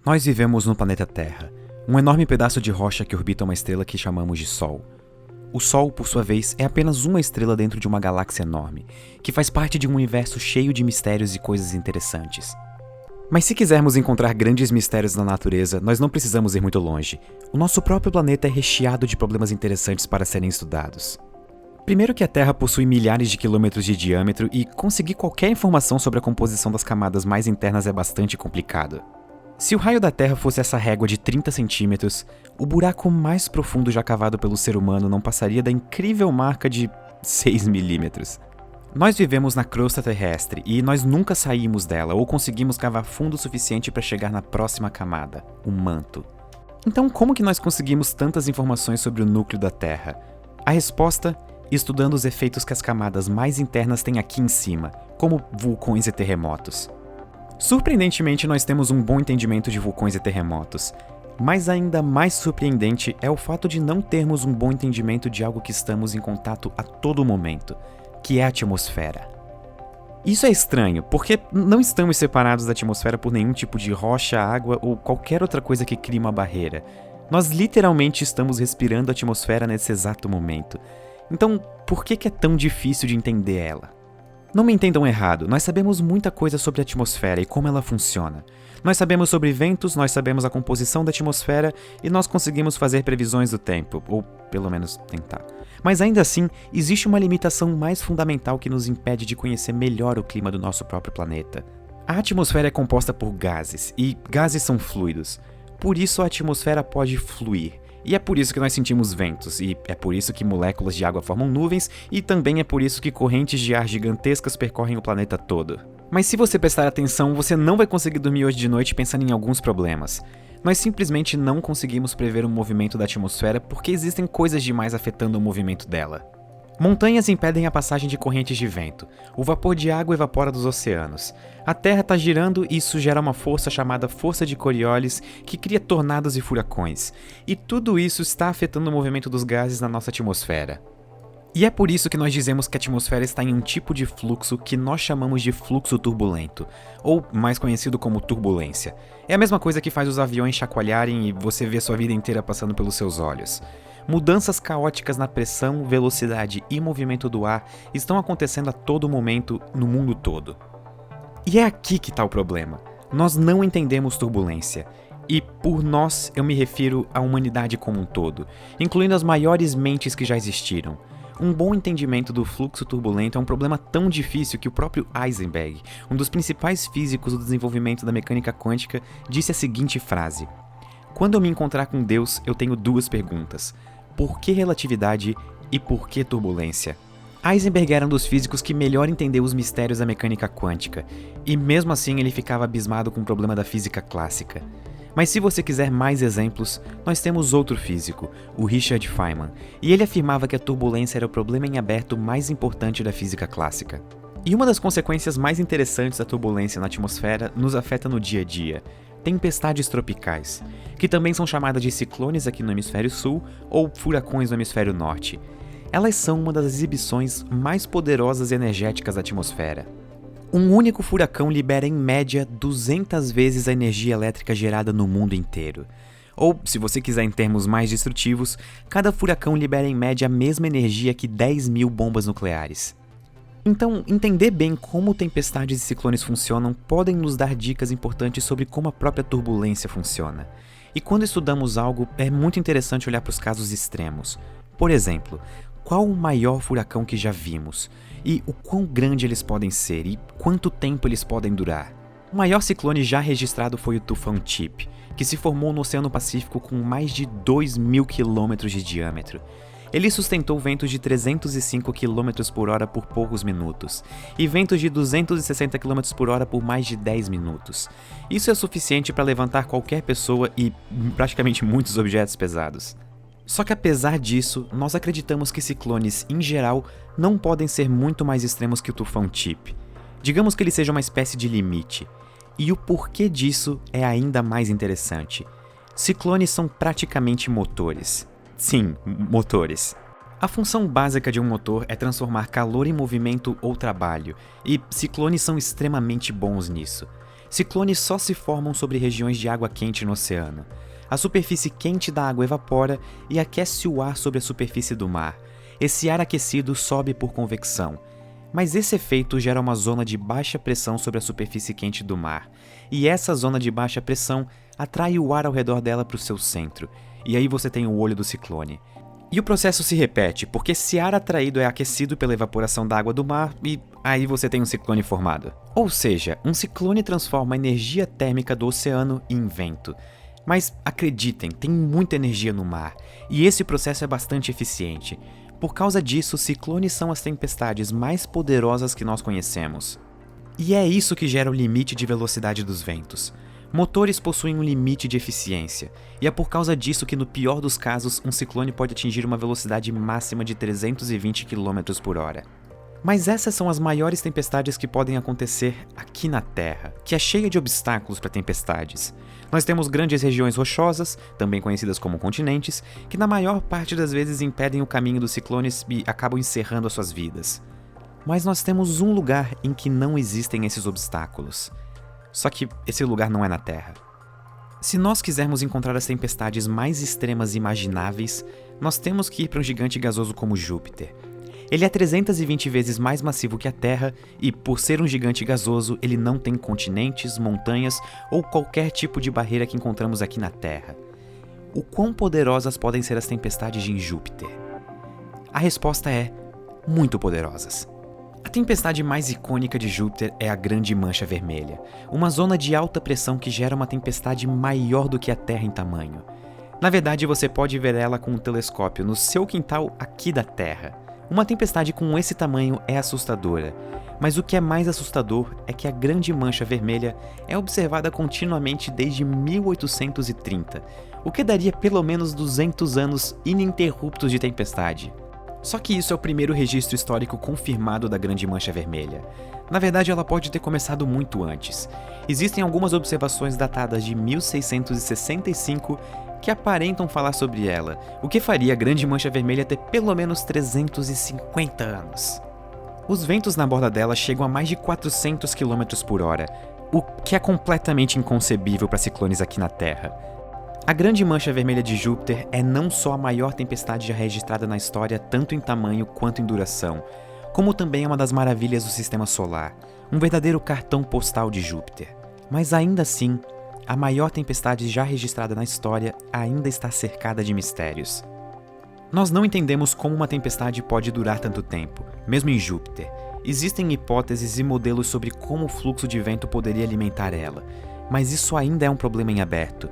Nós vivemos no planeta Terra, um enorme pedaço de rocha que orbita uma estrela que chamamos de Sol. O Sol, por sua vez, é apenas uma estrela dentro de uma galáxia enorme, que faz parte de um universo cheio de mistérios e coisas interessantes. Mas se quisermos encontrar grandes mistérios na natureza, nós não precisamos ir muito longe. O nosso próprio planeta é recheado de problemas interessantes para serem estudados. Primeiro que a Terra possui milhares de quilômetros de diâmetro e conseguir qualquer informação sobre a composição das camadas mais internas é bastante complicado. Se o raio da Terra fosse essa régua de 30 centímetros, o buraco mais profundo já cavado pelo ser humano não passaria da incrível marca de 6 milímetros. Nós vivemos na crosta terrestre e nós nunca saímos dela ou conseguimos cavar fundo o suficiente para chegar na próxima camada, o manto. Então, como que nós conseguimos tantas informações sobre o núcleo da Terra? A resposta: estudando os efeitos que as camadas mais internas têm aqui em cima, como vulcões e terremotos. Surpreendentemente, nós temos um bom entendimento de vulcões e terremotos, mas ainda mais surpreendente é o fato de não termos um bom entendimento de algo que estamos em contato a todo momento, que é a atmosfera. Isso é estranho, porque não estamos separados da atmosfera por nenhum tipo de rocha, água ou qualquer outra coisa que crie uma barreira. Nós literalmente estamos respirando a atmosfera nesse exato momento. Então, por que é tão difícil de entender ela? Não me entendam errado, nós sabemos muita coisa sobre a atmosfera e como ela funciona. Nós sabemos sobre ventos, nós sabemos a composição da atmosfera e nós conseguimos fazer previsões do tempo, ou pelo menos tentar. Mas ainda assim, existe uma limitação mais fundamental que nos impede de conhecer melhor o clima do nosso próprio planeta. A atmosfera é composta por gases, e gases são fluidos. Por isso a atmosfera pode fluir. E é por isso que nós sentimos ventos, e é por isso que moléculas de água formam nuvens, e também é por isso que correntes de ar gigantescas percorrem o planeta todo. Mas se você prestar atenção, você não vai conseguir dormir hoje de noite pensando em alguns problemas. Nós simplesmente não conseguimos prever o movimento da atmosfera porque existem coisas demais afetando o movimento dela. Montanhas impedem a passagem de correntes de vento. O vapor de água evapora dos oceanos. A Terra está girando e isso gera uma força chamada força de Coriolis que cria tornados e furacões. E tudo isso está afetando o movimento dos gases na nossa atmosfera. E é por isso que nós dizemos que a atmosfera está em um tipo de fluxo que nós chamamos de fluxo turbulento, ou mais conhecido como turbulência. É a mesma coisa que faz os aviões chacoalharem e você vê sua vida inteira passando pelos seus olhos. Mudanças caóticas na pressão, velocidade e movimento do ar estão acontecendo a todo momento no mundo todo. E é aqui que está o problema. Nós não entendemos turbulência. E por nós eu me refiro à humanidade como um todo, incluindo as maiores mentes que já existiram. Um bom entendimento do fluxo turbulento é um problema tão difícil que o próprio Heisenberg, um dos principais físicos do desenvolvimento da mecânica quântica, disse a seguinte frase: "Quando eu me encontrar com Deus, eu tenho duas perguntas. Por que relatividade e por que turbulência?" Heisenberg era um dos físicos que melhor entendeu os mistérios da mecânica quântica, e mesmo assim ele ficava abismado com o problema da física clássica. Mas se você quiser mais exemplos, nós temos outro físico, o Richard Feynman, e ele afirmava que a turbulência era o problema em aberto mais importante da física clássica. E uma das consequências mais interessantes da turbulência na atmosfera nos afeta no dia a dia: tempestades tropicais, que também são chamadas de ciclones aqui no hemisfério sul ou furacões no hemisfério norte. Elas são uma das exibições mais poderosas e energéticas da atmosfera. Um único furacão libera em média 200 vezes a energia elétrica gerada no mundo inteiro. Ou, se você quiser em termos mais destrutivos, cada furacão libera em média a mesma energia que 10.000 bombas nucleares. Então, entender bem como tempestades e ciclones funcionam podem nos dar dicas importantes sobre como a própria turbulência funciona. E quando estudamos algo, é muito interessante olhar para os casos extremos. Por exemplo, qual o maior furacão que já vimos? E o quão grande eles podem ser? E quanto tempo eles podem durar? O maior ciclone já registrado foi o tufão Chip, que se formou no Oceano Pacífico com mais de 2.000 quilômetros de diâmetro. Ele sustentou ventos de 305 km por hora por poucos minutos, e ventos de 260 km por hora por mais de 10 minutos. Isso é suficiente para levantar qualquer pessoa e praticamente muitos objetos pesados. Só que apesar disso, nós acreditamos que ciclones, em geral, não podem ser muito mais extremos que o tufão Chip. Digamos que ele seja uma espécie de limite. E o porquê disso é ainda mais interessante. Ciclones são praticamente motores. Sim, motores. A função básica de um motor é transformar calor em movimento ou trabalho, e ciclones são extremamente bons nisso. Ciclones só se formam sobre regiões de água quente no oceano. A superfície quente da água evapora e aquece o ar sobre a superfície do mar. Esse ar aquecido sobe por convecção. Mas esse efeito gera uma zona de baixa pressão sobre a superfície quente do mar. E essa zona de baixa pressão atrai o ar ao redor dela para o seu centro. E aí você tem o olho do ciclone. E o processo se repete, porque esse ar atraído é aquecido pela evaporação da água do mar e aí você tem um ciclone formado. Ou seja, um ciclone transforma a energia térmica do oceano em vento. Mas acreditem, tem muita energia no mar, e esse processo é bastante eficiente. Por causa disso, ciclones são as tempestades mais poderosas que nós conhecemos. E é isso que gera o limite de velocidade dos ventos. Motores possuem um limite de eficiência, e é por causa disso que no pior dos casos, um ciclone pode atingir uma velocidade máxima de 320 km por hora. Mas essas são as maiores tempestades que podem acontecer aqui na Terra, que é cheia de obstáculos para tempestades. Nós temos grandes regiões rochosas, também conhecidas como continentes, que na maior parte das vezes impedem o caminho dos ciclones e acabam encerrando as suas vidas. Mas nós temos um lugar em que não existem esses obstáculos. Só que esse lugar não é na Terra. Se nós quisermos encontrar as tempestades mais extremas imagináveis, nós temos que ir para um gigante gasoso como Júpiter. Ele é 320 vezes mais massivo que a Terra e, por ser um gigante gasoso, ele não tem continentes, montanhas ou qualquer tipo de barreira que encontramos aqui na Terra. O quão poderosas podem ser as tempestades em Júpiter? A resposta é muito poderosas. A tempestade mais icônica de Júpiter é a Grande Mancha Vermelha, uma zona de alta pressão que gera uma tempestade maior do que a Terra em tamanho. Na verdade, você pode ver ela com um telescópio no seu quintal aqui da Terra. Uma tempestade com esse tamanho é assustadora, mas o que é mais assustador é que a Grande Mancha Vermelha é observada continuamente desde 1830, o que daria pelo menos 200 anos ininterruptos de tempestade. Só que isso é o primeiro registro histórico confirmado da Grande Mancha Vermelha. Na verdade, ela pode ter começado muito antes. Existem algumas observações datadas de 1665 que aparentam falar sobre ela, o que faria a Grande Mancha Vermelha ter pelo menos 350 anos. Os ventos na borda dela chegam a mais de 400 km por hora, o que é completamente inconcebível para ciclones aqui na Terra. A Grande Mancha Vermelha de Júpiter é não só a maior tempestade já registrada na história, tanto em tamanho quanto em duração, como também é uma das maravilhas do Sistema Solar, um verdadeiro cartão postal de Júpiter. Mas ainda assim, a maior tempestade já registrada na história ainda está cercada de mistérios. Nós não entendemos como uma tempestade pode durar tanto tempo, mesmo em Júpiter. Existem hipóteses e modelos sobre como o fluxo de vento poderia alimentar ela, mas isso ainda é um problema em aberto.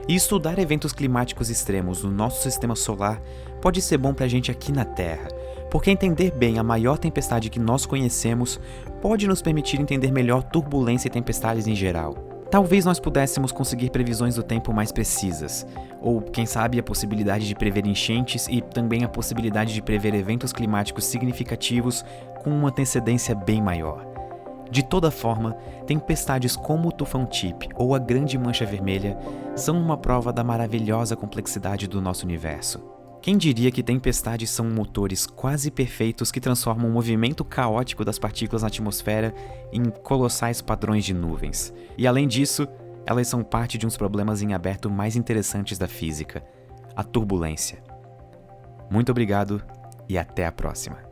E estudar eventos climáticos extremos no nosso sistema solar pode ser bom pra gente aqui na Terra, porque entender bem a maior tempestade que nós conhecemos pode nos permitir entender melhor turbulência e tempestades em geral. Talvez nós pudéssemos conseguir previsões do tempo mais precisas, ou quem sabe a possibilidade de prever enchentes e também a possibilidade de prever eventos climáticos significativos com uma antecedência bem maior. De toda forma, tempestades como o Tufão Tip ou a Grande Mancha Vermelha são uma prova da maravilhosa complexidade do nosso universo. Quem diria que tempestades são motores quase perfeitos que transformam o movimento caótico das partículas na atmosfera em colossais padrões de nuvens. E além disso, elas são parte de uns problemas em aberto mais interessantes da física, a turbulência. Muito obrigado e até a próxima.